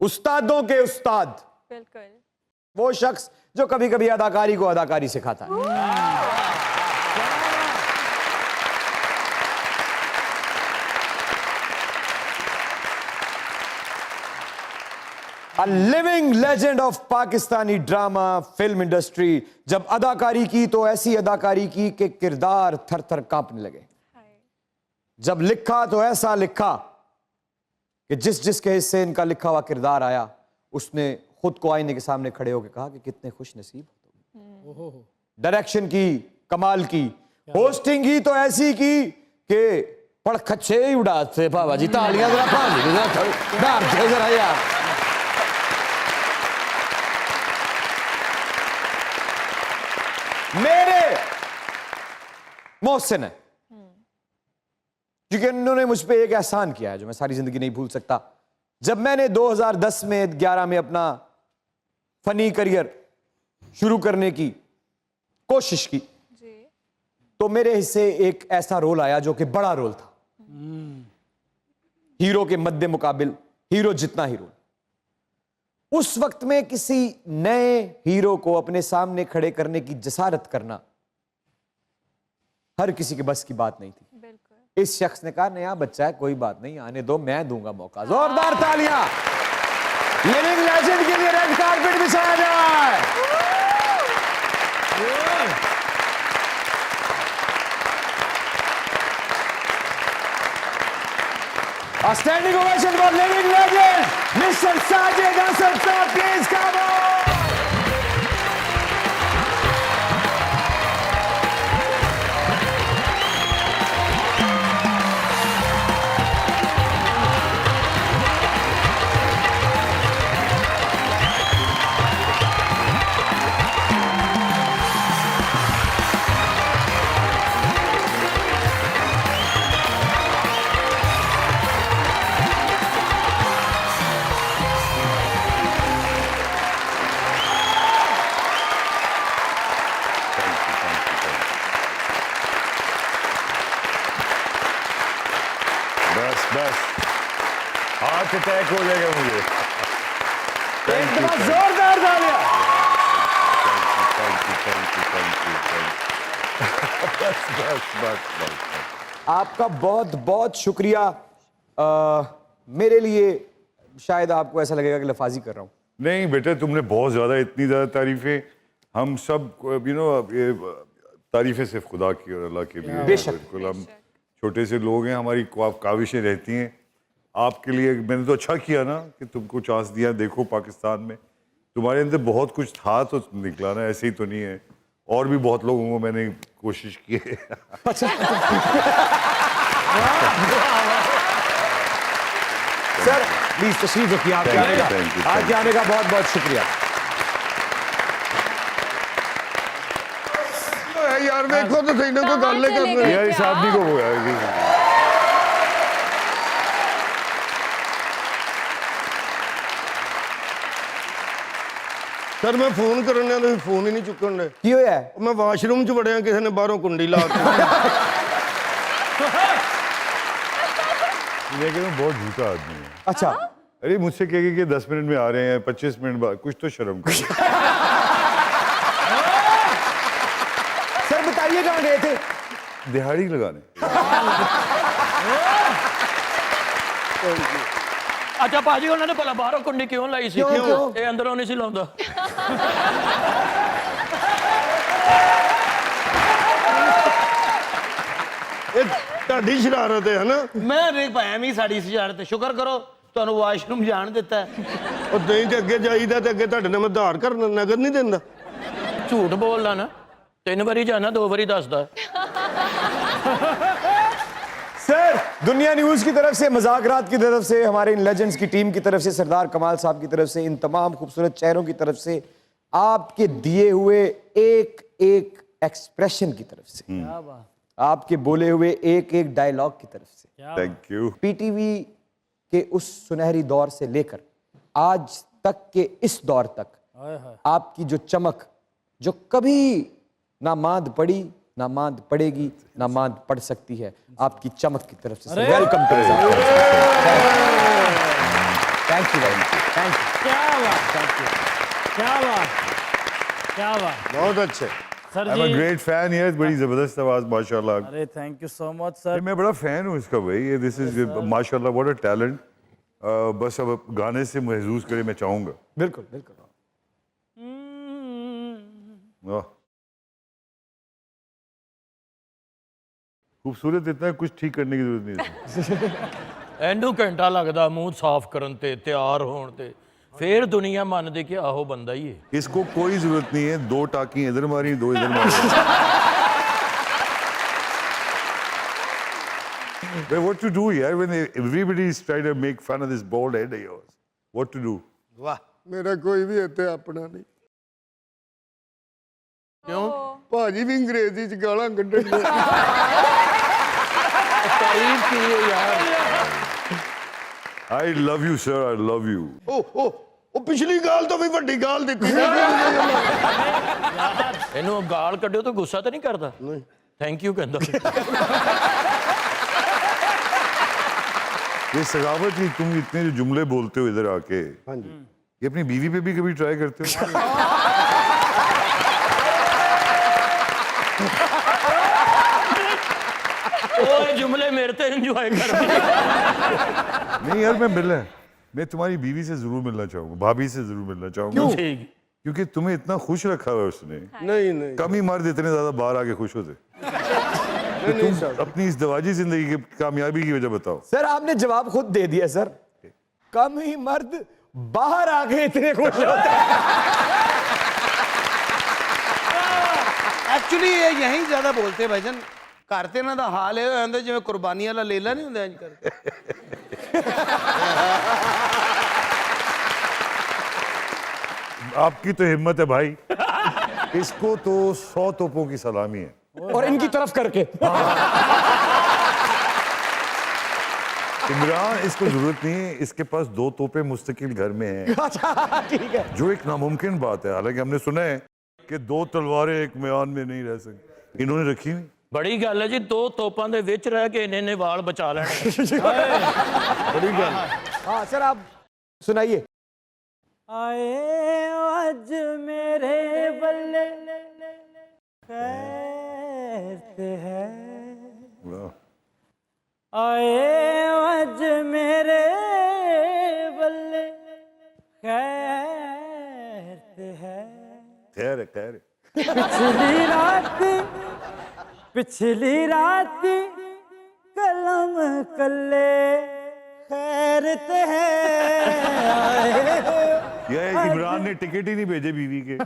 उस्तादों के उस्ताद, बिल्कुल वो शख्स जो कभी कभी अदाकारी को अदाकारी सिखाता है। A living legend of Pakistani drama film industry. जब अदाकारी की तो ऐसी अदाकारी की कि किरदार थर थर कांपने लगे। जब लिखा तो ऐसा लिखा कि जिसके हिस्से इनका लिखा हुआ किरदार आया, उसने खुद को आईने के सामने खड़े होकर कहा कि कितने खुश नसीब हो तुम। डायरेक्शन की कमाल की, होस्टिंग की तो ऐसी की कि पड़खच्चे ही उड़ाते बाबा जी। तालियां जरा पानी जरा यार। मेरे मोहसिन है, क्योंकि उन्होंने मुझ पे एक एहसान किया है जो मैं सारी जिंदगी नहीं भूल सकता। जब मैंने 2010 में 11 में अपना फनी करियर शुरू करने की कोशिश की जी। तो मेरे हिस्से एक ऐसा रोल आया जो कि बड़ा रोल था, हीरो के मद्दे मुकाबिल हीरो जितना हीरो। उस वक्त में किसी नए हीरो को अपने सामने खड़े करने की जसारत करना हर किसी के बस की बात नहीं थी। बिल्कुल। इस शख्स ने कहा नया बच्चा है, कोई बात नहीं, आने दो, मैं दूंगा मौका। जोरदार तालियां लिविंग लेजेंड के लिए, रेड कारपेट बिछाया जाए। A standing ovation for living legend, Mr. Sajid Hasan sir, please come on. बस हार्ट अटैक हो जाएगा मुझे। एक दफा जोरदार तालियां। बस आपका बहुत बहुत शुक्रिया। मेरे लिए शायद आपको ऐसा लगेगा कि लफाजी कर रहा हूं। नहीं बेटा, तुमने बहुत ज्यादा, इतनी ज्यादा तारीफें, हम सब तारीफें सिर्फ खुदा की और अल्लाह के लिए। बेशक। बिल्कुल, हम छोटे से लोग हैं, हमारी काविशें रहती हैं आपके लिए। मैंने तो अच्छा किया ना कि तुमको चांस दिया। देखो पाकिस्तान में तुम्हारे अंदर बहुत कुछ था तो निकला ना, ऐसे ही तो नहीं है। और भी बहुत लोगों को मैंने कोशिश की है। सर प्लीज तशरीफ रखिए, आपके आने का, आपके आने का बहुत बहुत शुक्रिया। यार देखो तो सही ना, कोई गल करना यार इस आदमी को वो यार सर मैं फोन करने तो फोन ही नहीं चुकन दे। की होया? मैं वाशरूम च वड़िया, किसी ने बाहरों कुंडी ला के। लेकिन वो बहुत झूठा आदमी है। अच्छा, अरे मुझसे कहेगी कि 10 मिनट में आ रहे हैं, 25 मिनट बाद, कुछ तो शर्म करो। सर बताइए कहाँ गए थे? दिहाड़ी लगाने। अच्छा भाजी, उन्होंने भला बाहरों कुंडी क्यों लाई सी? ये अंदरों नहीं सी लाਉਂਦਾ। ਤੁਹਾਡੀ ਸ਼ਰਾਰਤ ਹੈ ਨਾ। ਮੈਂ ਦੇਖ ਭਾਇਆ ਵੀ ਸਾਡੀ ਸ਼ਰਾਰਤ, ਸ਼ੁਕਰ ਕਰੋ ਤੁਹਾਨੂੰ ਵਾਸ਼ਰੂਮ ਜਾਣ ਦਿੱਤਾ। ਉਹ ਨਹੀਂ ਤੇ ਅੱਗੇ ਜਾਈਦਾ ਤੇ ਅੱਗੇ ਤੁਹਾਡੇ ਨਾਲ ਮੈਂ ਉਧਾਰ ਕਰਨ ਨਗਦ ਨਹੀਂ ਦਿੰਦਾ। ਝੂਠ ਬੋਲਦਾ ਨਾ, 3 ਵਾਰੀ ਜਾਣਾ 2 ਵਾਰੀ ਦੱਸਦਾ। सर दुनिया न्यूज की तरफ से, मजाकरात की तरफ से, हमारे इन लेजेंड्स की टीम की तरफ से, सरदार कमाल साहब की तरफ से, इन तमाम खूबसूरत चेहरों की तरफ से, आपके दिए हुए एक एक एक्सप्रेशन की तरफ से, आपके बोले हुए एक एक डायलॉग की तरफ से, थैंक यू। पीटीवी के उस सुनहरी दौर से लेकर आज तक के इस दौर तक आपकी जो चमक, जो कभी ना मांद पड़ी, ना मांद पड़ेगी, ना मांद पड़ सकती है, आपकी चमक की तरफ से welcome. Thank you. You thank you. क्या बात, क्या बात, क्या बात बहुत अच्छे। सर आई एम अ जी। ग्रेट फैन यार, बड़ी जबरदस्त आवाज माशाल्लाह। अरे thank you so much sir. मैं बड़ा फैन हूँ इसका भाई, ये दिस इज माशाल्लाह व्हाट अ टैलेंट। बस अब गाने से महसूस करे मैं चाहूंगा। बिल्कुल बिल्कुल। वाह खूबसूरत इतना है, कुछ ठीक करने की जरूरत नहीं है। ਇਹਨੂੰ ਘੰਟਾ ਲੱਗਦਾ ਮੂੰਹ ਸਾਫ਼ ਕਰਨ ਤੇ ਤਿਆਰ ਹੋਣ ਤੇ ਫੇਰ ਦੁਨੀਆ ਮੰਨਦੀ ਕਿ ਆਹੋ ਬੰਦਾ ਹੀ ਹੈ। इसको कोई जरूरत नहीं है, दो टाकी इधर मारी दो इधर मारी। But what to do यार when everybody is trying to make fun of this bald head of yours? What to do? वाह, मेरा कोई भी ਇੱਥੇ ਆਪਣਾ ਨਹੀਂ। ਕਿਉਂ? ਭਾਜੀ ਵੀ ਅੰਗਰੇਜ਼ੀ ਚ ਗਾਲਾਂ ਕੱਢਣ ਦੇ। ਤਾਰੀਫ ਕੀ ਹੈ ਯਾਰ। I love you sir, I love you. ਉਹ ਪਿਛਲੀ ਗਾਲ ਤੋਂ ਵੀ ਵੱਡੀ ਗਾਲ ਦਿੱਤੀ। ਇਹਨੂੰ ਗਾਲ ਕੱਢਿਓ ਤਾਂ ਗੁੱਸਾ ਤਾਂ ਨਹੀਂ ਕਰਦਾ? ਨਹੀਂ। ਥੈਂਕ ਯੂ ਕਹਿੰਦਾ। ये सगावत ही तुम इतने जो जुमले बोलते हो इधर आके, हाँ जी। ये अपनी बीवी पे भी कभी ट्राई करते हो? ਉਹ ਜੁਮਲੇ ਮੇਰੇ ਤੇ ਇੰਜੋਏ ਕਰਦੇ। नहीं यार मैं तुम्हारी बीवी से जरूर मिलना चाहूंगा, भाभी से जरूर मिलना चाहूंगा। ਠੀਕ। क्योंकि तुम्हें इतना खुश रखा हुआ है उसने, नहीं नहीं कम ही मर्द इतने ज्यादा बाहर आके खुश होते। तो तुम अपनी इस दवाजी जिंदगी की कामयाबी की वजह बताओ। सर आपने जवाब खुद दे दिया सर, कम ही मर्द बाहर आ गए इतने खुश होते हैं। ਐਕਚੁਅਲੀ ਇਹ ਯਹੀਂ ਜ਼ਿਆਦਾ ਬੋਲਤੇ ਭਾਈਜਾਨ। ਘਰ ਤੇ ਇਹਨਾਂ ਦਾ ਹਾਲ ਇਹ ਹੁੰਦਾ ਜਿਵੇਂ ਕੁਰਬਾਨੀ ਵਾਲਾ ਲੇਲਾ ਨਹੀਂ ਹੁੰਦਾ ਇੰਜ ਕਰਕੇ। आपकी तो हिम्मत है भाई, इसको तो 100 तोपों की सलामी है। और इनकी तरफ करके इमरान, इसको जरूरत नहीं है, इसके पास 2 तोपे मुस्तकिल घर में हैं। अच्छा ठीक है। जो एक नामुमकिन बात है, हालांकि हमने सुना है कि 2 तलवारें एक म्यान में नहीं रह सकती, इन्होंने रखी हुई। ਬੜੀ ਗੱਲ ਹੈ ਜੀ, ਦੋ ਤੋਪਾਂ ਦੇ ਵਿੱਚ ਰਹਿ ਕੇ ਇੰਨੇ ਵਾਲ ਬਚਾ ਲੈਣੇ। बड़ी गल। हाँ सर आप सुनाइए। आए आज मेरे बल्ले खैर से है, वाह। आए आज मेरे बल्ले खैर से है। खैर है, खैर है। पिछली रात कलम कल्ले खैरत है। यह इमरान ने टिकट ही नहीं भेजे बीवी के।